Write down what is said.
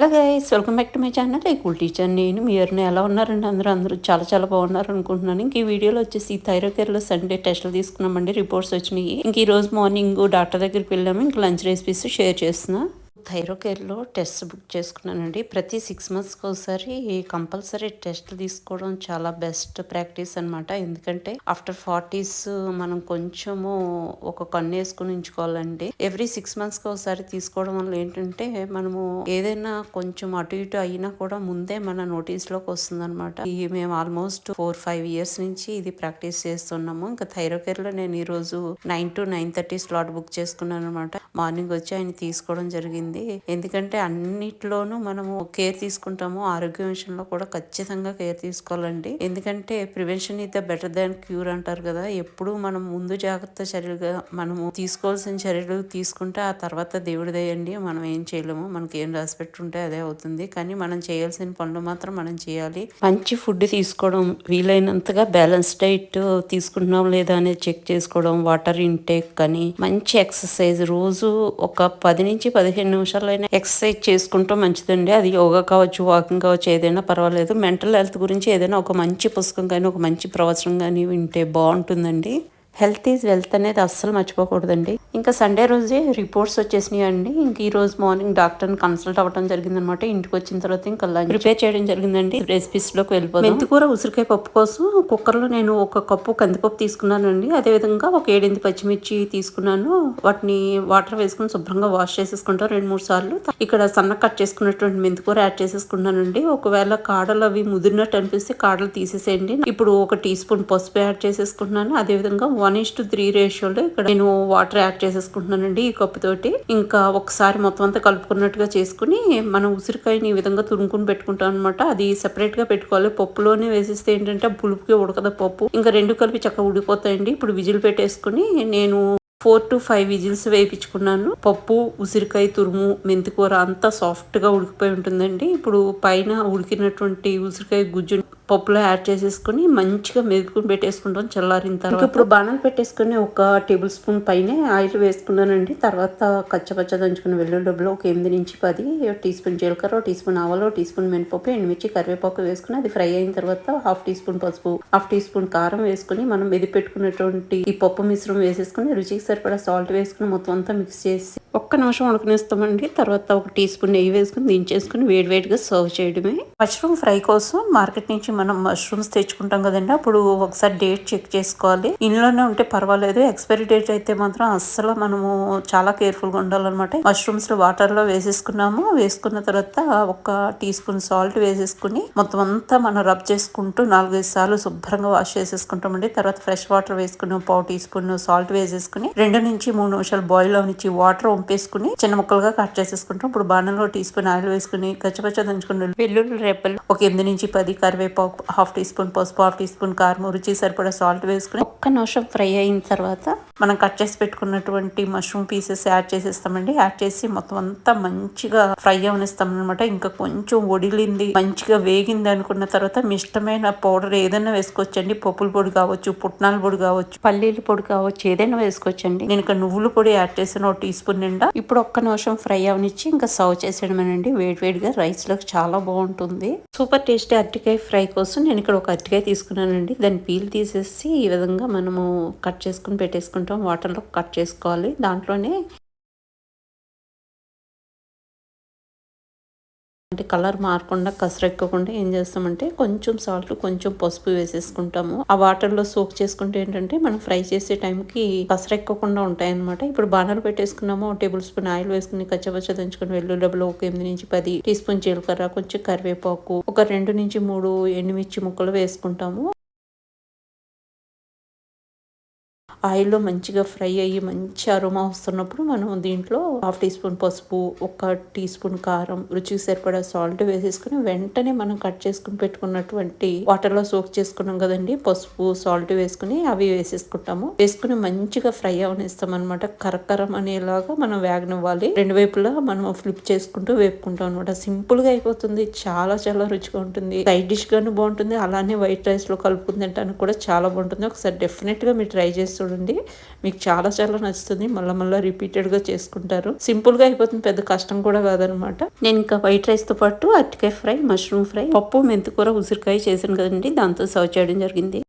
Hello guys, welcome back to my channel cool teacher. నేను మీ ఎవరిని ఎలా ఉన్నారండి? అందరూ చాలా బాగున్నారు అనుకుంటున్నాను. ఇంక ఈ వీడియోలో వచ్చేసి థైరాయిడ్ సండే టెస్టులు తీసుకున్నామండి. రిపోర్ట్స్ వచ్చినాయి. ఇంక ఈ రోజు మార్నింగ్ డాక్టర్ దగ్గరికి వెళ్ళాము. ఇంక లంచ్ రెసిపీస్ షేర్ చేస్తున్నా. థైరోకేర్లో టెస్ట్ బుక్ చేసుకున్నానండి. ప్రతి 6 మంత్స్కి ఒకసారి కంపల్సరీ టెస్ట్ తీసుకోవడం చాలా బెస్ట్ ప్రాక్టీస్ అనమాట. ఎందుకంటే ఆఫ్టర్ 40s మనం కొంచెము ఒక కన్ను వేసుకుని ఉంచుకోవాలండి. ఎవ్రీ 6 మంత్స్కి ఒకసారి తీసుకోవడం వల్ల ఏంటంటే మనము ఏదైనా కొంచెం అటు ఇటు అయినా కూడా ముందే మన నోటీస్లోకి వస్తుంది అనమాట. మేము ఆల్మోస్ట్ 4-5 ఇయర్స్ నుంచి ఇది ప్రాక్టీస్ చేస్తున్నాము. ఇంకా థైరోకేర్లో నేను ఈరోజు 9 to 9:30 స్లాట్ బుక్ చేసుకున్నాను అనమాట. మార్నింగ్ వచ్చి ఆయన తీసుకోవడం జరిగింది. ఎందుకంటే అన్నిట్లోనూ మనము కేర్ తీసుకుంటాము. ఆరోగ్య విషయంలో కూడా ఖచ్చితంగా కేర్ తీసుకోవాలండి. ఎందుకంటే prevention is the better than cure అంటారు కదా. ఎప్పుడు మనం ముందు జాగ్రత్త చర్యలుగా మనము తీసుకోవాల్సిన చర్యలు తీసుకుంటే ఆ తర్వాత దేవుడి దయండి. మనం ఏం చేయలేము. మనకి ఏం రాసి పెట్టుంటే అదే అవుతుంది. కానీ మనం చేయాల్సిన పనులు మాత్రం మనం చేయాలి. మంచి ఫుడ్ తీసుకోవడం, వీలైనంతగా బ్యాలెన్స్ డైట్ తీసుకుంటున్నాం లేదా అనేది చెక్ చేసుకోవడం, వాటర్ ఇంటేక్ కానీ మంచి ఎక్సర్సైజ్ రోజు ఒక 10 నుంచి 15 నిమిషాలైనా ఎక్సర్సైజ్ చేసుకుంటూ మంచిదండి. అది యోగా కావచ్చు, వాకింగ్ కావచ్చు, ఏదైనా పర్వాలేదు. మెంటల్ హెల్త్ గురించి ఏదైనా ఒక మంచి పుస్తకం కానీ ఒక మంచి ప్రవచనం కానీ వింటే బాగుంటుందండి. హెల్త్ ఈజ్ వెల్త్ అనేది అస్సలు మర్చిపోకూడదండి. ఇంకా సండే రోజే రిపోర్ట్స్ వచ్చేసినాయి అండి. ఇంక ఈ రోజు మార్నింగ్ డాక్టర్ని కన్సల్ట్ అవ్వడం జరిగిందనమాట. ఇంటికి వచ్చిన తర్వాత ఇంకా లంచ్ ప్రిపేర్ చేయడం జరిగిందండి. రెసిపీస్లోకి వెళ్ళిపోతాం. మెంతికూర ఉసిరికాయ పప్పు కోసం కుక్కర్లో నేను 1 కప్పు కందిపప్పు తీసుకున్నానండి. అదేవిధంగా ఒక 7-8 పచ్చిమిర్చి తీసుకున్నాను. వాటిని వాటర్ వేసుకుని శుభ్రంగా వాష్ చేసేసుకుంటాను 2-3 సార్లు. ఇక్కడ సన్న కట్ చేసుకున్నటువంటి మెంతికూర యాడ్ చేసేసుకున్నానండి. ఒకవేళ కాడలు అవి ముదిరినట్టు అనిపిస్తే కాడలు తీసేసేయండి. ఇప్పుడు 1 టీ స్పూన్ పసుపు యాడ్ చేసేసుకుంటున్నాను. అదేవిధంగా 1:3 రేషియోలో ఇక్కడ నేను వాటర్ యాడ్ చేసేసుకుంటున్నానండి ఈ కప్పు తోటి. ఇంకా ఒకసారి మొత్తం అంతా కలుపుకున్నట్టుగా చేసుకుని మనం ఉసిరికాయని ఈ విధంగా తురుముకుని పెట్టుకుంటాం అనమాట. అది సెపరేట్ గా పెట్టుకోవాలి. పప్పులోనే వేసేస్తే ఏంటంటే పులుపుకి ఉడకదు పప్పు. ఇంకా 2 కలిపి చక్కగా ఉడిపోతాయండి. ఇప్పుడు విజిల్ పెట్టేసుకుని నేను 4 to 5 విజిల్స్ వేయించుకున్నాను. పప్పు, ఉసిరికాయ తురుము, మెంతికూర అంతా సాఫ్ట్ గా ఉడికిపోయి ఉంటుందండి. ఇప్పుడు పైన ఉడికినటువంటి ఉసిరికాయ గుజ్జు పప్పులో యాడ్ చేసేసుకుని మంచిగా మెదుపుకుని పెట్టేసుకుంటాం చల్లారిన తర్వాత. ఇప్పుడు బాణాలు పెట్టేసుకుని 1 టేబుల్ స్పూన్ పైన ఆయిల్ వేసుకున్నానండి. తర్వాత కచ్చపచ్చ దంచుకున్న వెల్లుల్లి డబ్బులు ఒక 8 నుంచి 10, టీ స్పూన్ జీలకర్ర, టీ స్పూన్ ఆవాలు, టీ స్పూన్ మినపప్పు, ఎండుమిర్చి, కరివేపాకు వేసుకుని అది ఫ్రై అయిన తర్వాత 1/2 టీ స్పూన్ పసుపు, 1/2 టీ స్పూన్ కారం వేసుకుని మనం మెది పెట్టుకున్నటువంటి ఈ పప్పు మిశ్రమం వేసేసుకుని రుచికి సరిపడా సాల్ట్ వేసుకుని మొత్తం అంతా మిక్స్ చేసి 1 నిమిషం ఉడకనిస్తామండి. తర్వాత 1 టీ స్పూన్ నెయ్యి వేసుకుని దించేసుకుని వేడివేడిగా సర్వ్ చేయడమే. మష్రూమ్ ఫ్రై కోసం మార్కెట్ నుంచి మనం మష్రూమ్స్ తెచ్చుకుంటాం కదండి. అప్పుడు ఒకసారి డేట్ చెక్ చేసుకోవాలి. ఇంట్లోనే ఉంటే పర్వాలేదు. ఎక్స్పైరీ డేట్ అయితే మాత్రం అస్సలు మనము చాలా కేర్ఫుల్ గా ఉండాలన్నమాట. మష్రూమ్స్ వాటర్ లో వేసేసుకున్నాము. వేసుకున్న తర్వాత 1 టీ స్పూన్ సాల్ట్ వేసేసుకుని మొత్తం అంతా మనం రబ్ చేసుకుంటూ 4-5 సార్లు శుభ్రంగా వాష్ చేసేసుకుంటామండి. తర్వాత ఫ్రెష్ వాటర్ వేసుకుని 1/4 టీ స్పూన్ సాల్ట్ వేసేసుకుని 2 నుంచి 3 నిమిషాలు బాయిల్ అవనిచ్చి వాటర్ వంపేసుకుని చిన్న ముక్కలుగా కట్ చేసేసుకుంటాం. ఇప్పుడు బాణంలో టీ స్పూన్ ఆయిల్ వేసుకుని కచ్చపచ్చ దంచుకున్న వెల్లుల్లి రెప్పలు ఒక 8 నుంచి 10, కరివేపాకు 1/2 టీ స్పూన్ పసుపు, 1/2 టీ స్పూన్ కారం, రుచి సరిపడా సాల్ట్ వేసుకుని 1 నిమిషం ఫ్రై అయిన తర్వాత మనం కట్ చేసి పెట్టుకున్నటువంటి మష్రూమ్ పీసెస్ యాడ్ చేసేస్తామండి. యాడ్ చేసి మొత్తం అంతా మంచిగా ఫ్రై అవనిస్తాం అనమాట. ఇంకా కొంచెం ఒడిలింది మంచిగా వేగింది అనుకున్న తర్వాత మీ ఇష్టమైన పౌడర్ ఏదైనా వేసుకోవచ్చండి. పప్పుల పొడి కావచ్చు, పుట్నాల పొడి కావచ్చు, పల్లీల పొడి కావచ్చు, ఏదైనా వేసుకోవచ్చండి. నేను ఇక్కడ నువ్వుల పొడి యాడ్ చేసిన 1 టీ స్పూన్ నిండా. ఇప్పుడు 1 నిమిషం ఫ్రై అవనిచ్చి ఇంకా సర్వ్ చేసేయడమేనండి. వేడివేడిగా రైస్ లోకి చాలా బాగుంటుంది. సూపర్ టేస్టీ అరటికాయ ఫ్రై కోసం నేను ఇక్కడ 1 అరటికాయ తీసుకున్నానండి. దాన్ని పీల్ తీసేసి ఈ విధంగా మనము కట్ చేసుకుని పెట్టేసుకుంటాం. వాటర్లో కట్ చేసుకోవాలి. దాంట్లోనే అంటే కలర్ మారకుండా కసరెక్కకుండా ఏం చేస్తామంటే కొంచెం సాల్ట్, కొంచెం పసుపు వేసేసుకుంటాము. ఆ వాటర్ లో సోక్ చేసుకుంటే ఏంటంటే మనం ఫ్రై చేసే టైంకి కసరెక్కకుండా ఉంటాయి అనమాట. ఇప్పుడు బాణాలు పెట్టేసుకున్నాము. 1 టేబుల్ స్పూన్ ఆయిల్ వేసుకుని కచ్చపచ్చ దంచుకుని వెల్లుల్లి డబ్బులు ఒక 8 నుంచి 10, టీ స్పూన్ జీలకర్ర, కొంచెం కరివేపాకు, ఒక 2 నుంచి 3 ఎండుమిర్చి ముక్కలు వేసుకుంటాము. ఆయిల్లో మంచిగా ఫ్రై అయ్యి మంచి అరోమా వస్తున్నప్పుడు మనం దీంట్లో 1/2 టీ స్పూన్ పసుపు, 1 టీ స్పూన్ కారం, రుచికి సరిపడా సాల్ట్ వేసేసుకుని వెంటనే మనం కట్ చేసుకుని పెట్టుకున్నటువంటి వాటర్లో సోక్ చేసుకున్నాం కదండి. పసుపు, సాల్ట్ వేసుకుని అవి వేసేసుకుంటాము. వేసుకుని మంచిగా ఫ్రై అవనిస్తాం అనమాట. కరకరం అనేలాగా మనం వేగనివ్వాలి. 2 వైపులా మనం ఫ్లిప్ చేసుకుంటూ వేపుకుంటాం అనమాట. సింపుల్ గా అయిపోతుంది. చాలా రుచిగా ఉంటుంది. సైడ్ డిష్ గాను బాగుంటుంది. అలానే వైట్ రైస్ లో కలుపుకుని తినడానికి కూడా చాలా బాగుంటుంది. ఒకసారి డెఫినెట్ గా మీరు ట్రై చేసి చూడండి, మీకు చాలా చాలా నచ్చుతుంది. మళ్ళీ రిపీటెడ్గా చేసుకుంటారు. సింపుల్గా అయిపోతుంది, పెద్ద కష్టం కూడా కాదనమాట. నేను ఇంకా వైట్ రైస్తో పాటు అరటికాయ ఫ్రై, మష్రూమ్ ఫ్రై, పప్పు, మెంతికూర, ఉసిరికాయ చేశాను కదండి, దాంతో సర్వ్ చేయడం జరిగింది.